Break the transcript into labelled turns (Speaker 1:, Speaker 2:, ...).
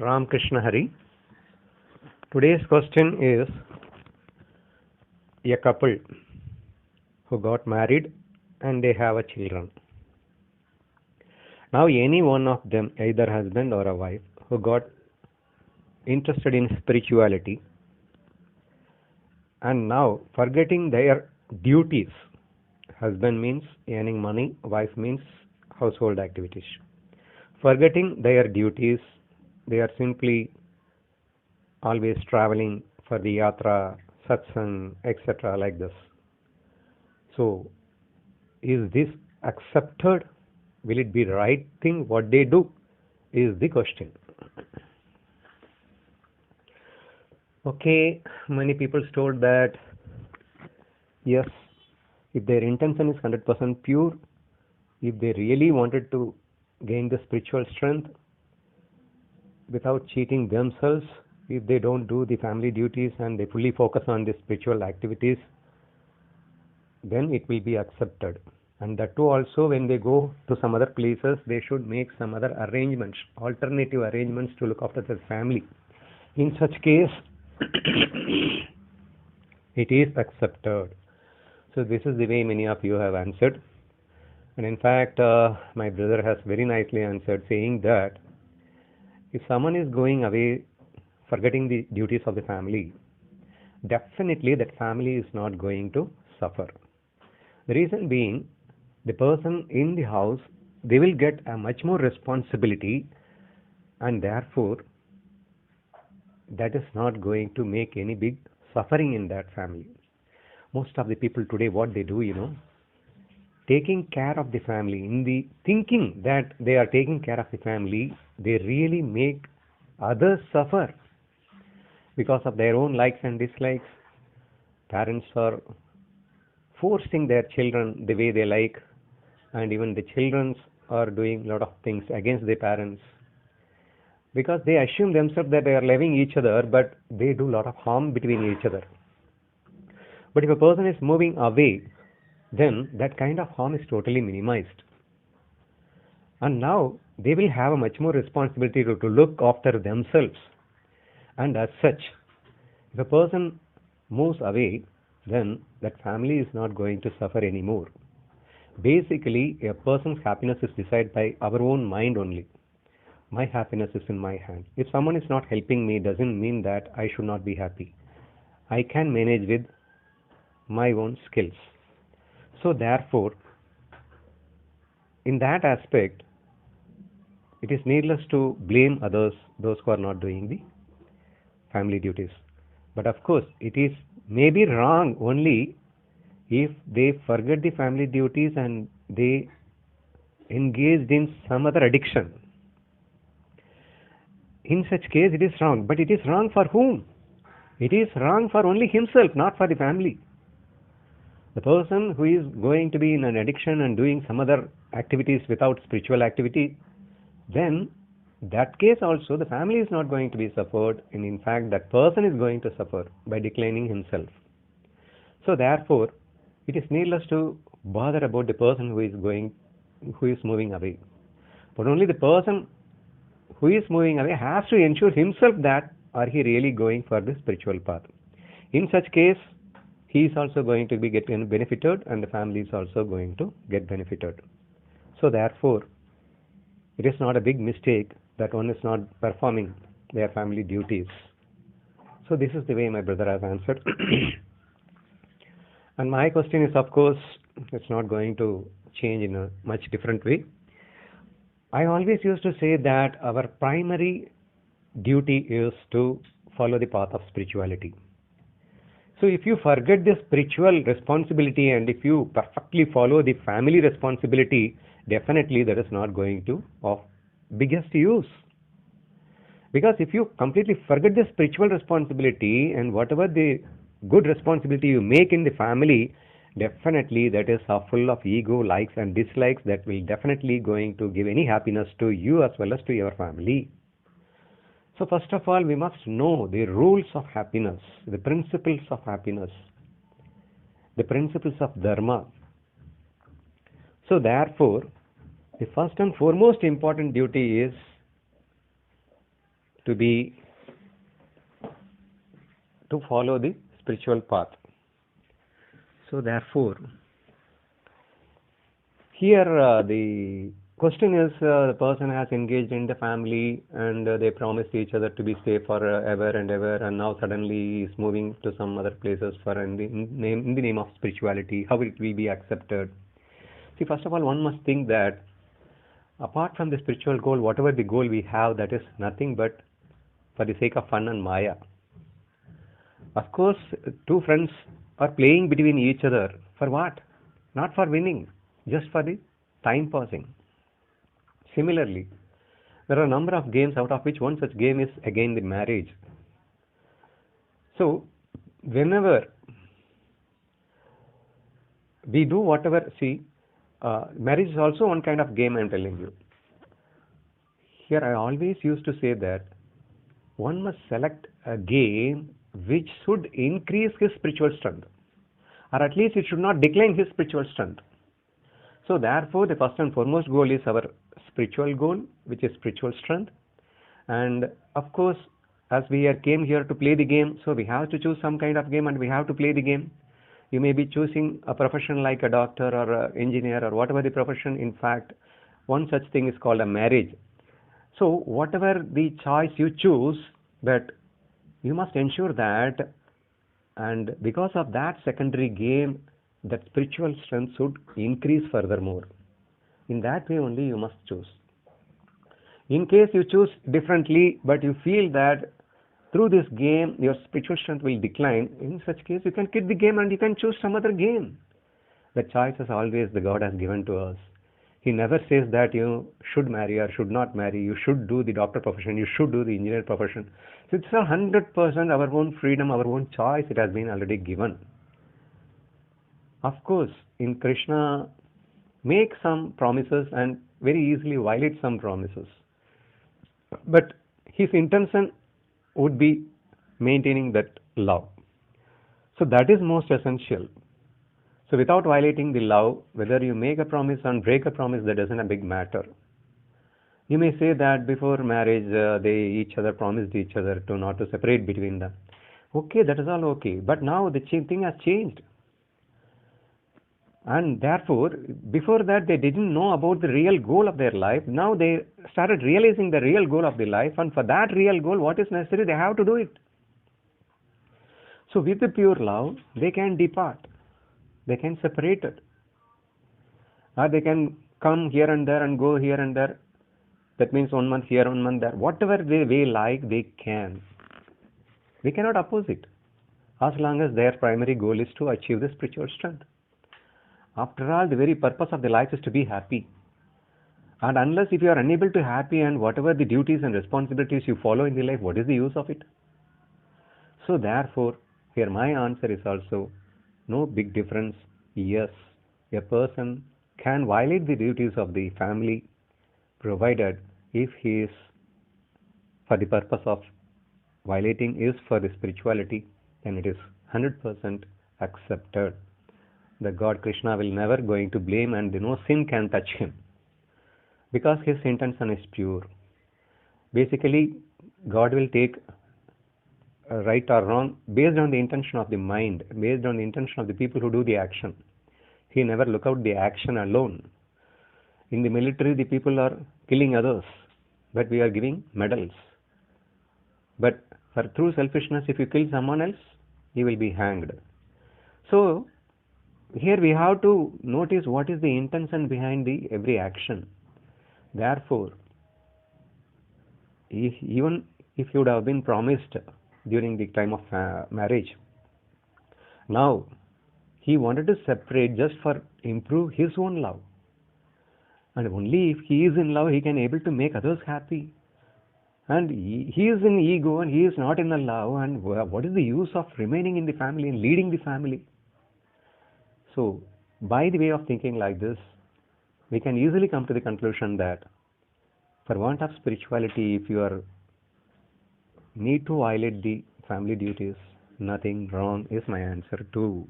Speaker 1: Ram Krishna Hari. Today's question is a couple who got married and they have a children. Now any one of them, either husband or a wife, who got interested in spirituality and now forgetting their duties. Husband means earning money, wife means household activities. Forgetting their duties, they are simply always traveling for the yatra, satsang, etc. like this. So, is this accepted? Will it be right thing what they do? Is the question. Okay, many people told that yes, if their intention is 100% pure, if they really wanted to gain the spiritual strength without cheating themselves, if they don't do the family duties and they fully focus on the spiritual activities, then it will be accepted. And that too also, when they go to some other places, they should make some other arrangements, alternative arrangements to look after their family. In such case, it is accepted. So this is the way many of you have answered. And in fact, my brother has very nicely answered, saying that if someone is going away, forgetting the duties of the family, definitely that family is not going to suffer. The reason being, the person in the house, they will get a much more responsibility, and therefore that is not going to make any big suffering in that family. Most of the people today, what they do, taking care of the family, in the thinking that they are taking care of the family, they really make others suffer because of their own likes and dislikes. Parents are forcing their children the way they like, and even the children are doing a lot of things against their parents because they assume themselves that they are loving each other, but they do a lot of harm between each other. But if a person is moving away, then that kind of harm is totally minimized. And now they will have a much more responsibility to look after themselves. And as such, if a person moves away, then that family is not going to suffer anymore. Basically, a person's happiness is decided by our own mind only. My happiness is in my hand. If someone is not helping me, doesn't mean that I should not be happy. I can manage with my own skills. So therefore, in that aspect, it is needless to blame others, those who are not doing the family duties. But of course, it is maybe wrong only if they forget the family duties and they engaged in some other addiction. In such case, it is wrong. But it is wrong for whom? It is wrong for only himself, not for the family. The person who is going to be in an addiction and doing some other activities without spiritual activity, then that case also the family is not going to be suffered, and in fact that person is going to suffer by declining himself. So therefore, it is needless to bother about the person who is moving away. But only the person who is moving away has to ensure himself that are he really going for the spiritual path. In such case, he is also going to be getting benefited, and the family is also going to get benefited. So therefore, it is not a big mistake that one is not performing their family duties. So this is the way my brother has answered. And my question is, of course, it's not going to change in a much different way. I always used to say that our primary duty is to follow the path of spirituality. So if you forget the spiritual responsibility and if you perfectly follow the family responsibility, definitely that is not going to of biggest use. Because if you completely forget the spiritual responsibility and whatever the good responsibility you make in the family, definitely that is full of ego, likes and dislikes, that will definitely going to give any happiness to you as well as to your family. So first of all, we must know the rules of happiness, the principles of happiness, the principles of dharma. So therefore, the first and foremost important duty is to be to follow the spiritual path. So therefore, here the question is the person has engaged in the family and they promised each other to be stay for ever and ever, and now suddenly is moving to some other places for in the name of spirituality. How will it will be accepted? See, first of all, one must think that apart from the spiritual goal, whatever the goal we have, that is nothing but for the sake of fun and maya. Of course, two friends are playing between each other for what? Not for winning, just for the time passing. Similarly, there are a number of games out of which one such game is again the marriage. So, whenever we do whatever, see, marriage is also one kind of game, I'm telling you. Here, I always used to say that one must select a game which should increase his spiritual strength, or at least it should not decline his spiritual strength. So, therefore, the first and foremost goal is our spiritual goal, which is spiritual strength. And of course, as we came here to play the game, so we have to choose some kind of game and we have to play the game. You may be choosing a profession like a doctor or an engineer or whatever the profession. In fact, one such thing is called a marriage. So, whatever the choice you choose, but you must ensure that, and because of that secondary game, that spiritual strength should increase furthermore. In that way only you must choose. In case you choose differently, but you feel that through this game your spiritual strength will decline, in such case you can quit the game and you can choose some other game. The choice is always the God has given to us. He never says that you should marry or should not marry, you should do the doctor profession, you should do the engineer profession. So it's 100% our own freedom, our own choice, it has been already given. Of course, in Krishna, make some promises and very easily violate some promises. But his intention would be maintaining that love. So that is most essential. So without violating the love, whether you make a promise and break a promise, that isn't a big matter. You may say that before marriage, they each other promised each other to not to separate between them. Okay, that is all okay. But now the thing has changed. And therefore, before that, they didn't know about the real goal of their life. Now they started realizing the real goal of their life. And for that real goal, what is necessary, they have to do it. So with the pure love, they can depart. They can separate it. Or they can come here and there and go here and there. That means 1 month here, 1 month there. Whatever they like, they can. We cannot oppose it. As long as their primary goal is to achieve the spiritual strength. After all, the very purpose of the life is to be happy. And unless if you are unable to happy and whatever the duties and responsibilities you follow in the life, what is the use of it? So therefore, here my answer is also no big difference. Yes, a person can violate the duties of the family provided if he is for the purpose of violating is for the spirituality, then it is 100% accepted. The God Krishna will never going to blame and no sin can touch him because his intention is pure. Basically, God will take right or wrong based on the intention of the mind, based on the intention of the people who do the action. He never look out the action alone. In the military, the people are killing others, but we are giving medals. But for through selfishness, if you kill someone else, you will be hanged. So here we have to notice what is the intention behind the every action. Therefore, even if you would have been promised during the time of marriage, now he wanted to separate just for improve his own love, and only if he is in love he can able to make others happy. And he is in ego and he is not in the love, and what is the use of remaining in the family and leading the family? So, by the way of thinking like this, we can easily come to the conclusion that for want of spirituality, if you are need to violate the family duties, nothing wrong is my answer too.